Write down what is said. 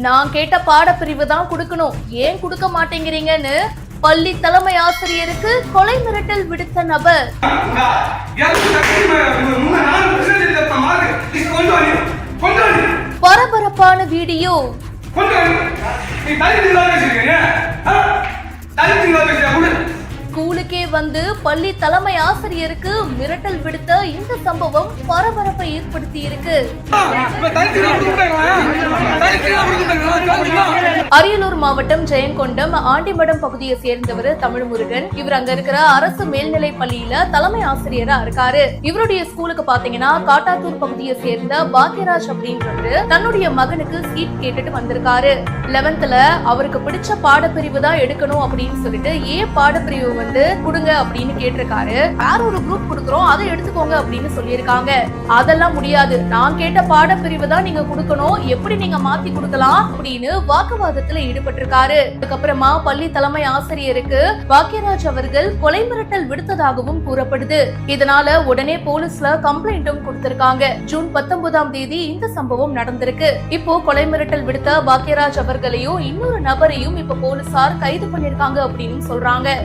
நான் கேட்ட பாடப்பிரிவு தான் கொடுக்கணும், ஏன் கொடுக்க மாட்டேங்கிறீங்கன்னு பள்ளி தலைமை ஆசிரியருக்கு கொலை மிரட்டல் விடுத்த நபர். பரபரப்பான வீடியோ. ஸ்கூலுக்கே வந்து பள்ளி தலைமை ஆசிரியருக்கு மிரட்டல் விடுத்த இந்த சம்பவம் பரபரப்பை ஏற்படுத்தி இருக்கு. அரியலூர் மாவட்டம் ஜெயங்கொண்டம் ஆண்டிமடம் பகுதியை சேர்ந்தவர் தமிழ்முருகன். இவர் அங்க இருக்கிற அரசு மேல்நிலை பள்ளியில தலைமை ஆசிரியரா இருக்காரு. இவருடைய ஸ்கூலுக்கு பாத்தீங்கன்னா காட்டாத்தூர் பகுதியை சேர்ந்த பாக்யராஜ் அப்படின்றது தன்னுடைய மகனுக்கு சீட் கேட்டுட்டு வந்திருக்காரு. 11th அவருக்கு பிடிச்ச பாடப்பிரிவு தான் எடுக்கணும் அப்படின்னு சொல்லிட்டு பாடப்பிரிவு வந்து கொடுங்க அப்படின்னு கேட்டிருக்காரு. வேற ஒரு குரூப் கொடுக்குறோம், அதை எடுத்துக்கோங்க அப்படின்னு சொல்லியிருக்காங்க. அதெல்லாம் முடியாது, நான் கேட்ட பாடப்பிரிவு தான் நீங்க கொடுக்கணும், எப்படி நீங்க மாத்தி கொடுக்கலாம் அப்படின்னு வாக்குவாதத்துல ஈடுபட்டிருக்காரு. அதுக்கப்புறமா பள்ளி தலைமை ஆசிரியருக்கு பாக்யராஜ் அவர்கள் கொலை மிரட்டல் விடுத்ததாகவும் கூறப்படுது. இதனால உடனே போலீஸ்ல கம்ப்ளைண்டும் கொடுத்திருக்காங்க. ஜூன் 19 இந்த சம்பவம் நடந்திருக்கு. இப்போ கொலை மிரட்டல் விடுத்த பாக்யராஜ் அவர்களையும் இன்னொரு நபரையும் இப்ப போலீசார் கைது பண்ணிருக்காங்க அப்படின்னு சொல்றாங்க.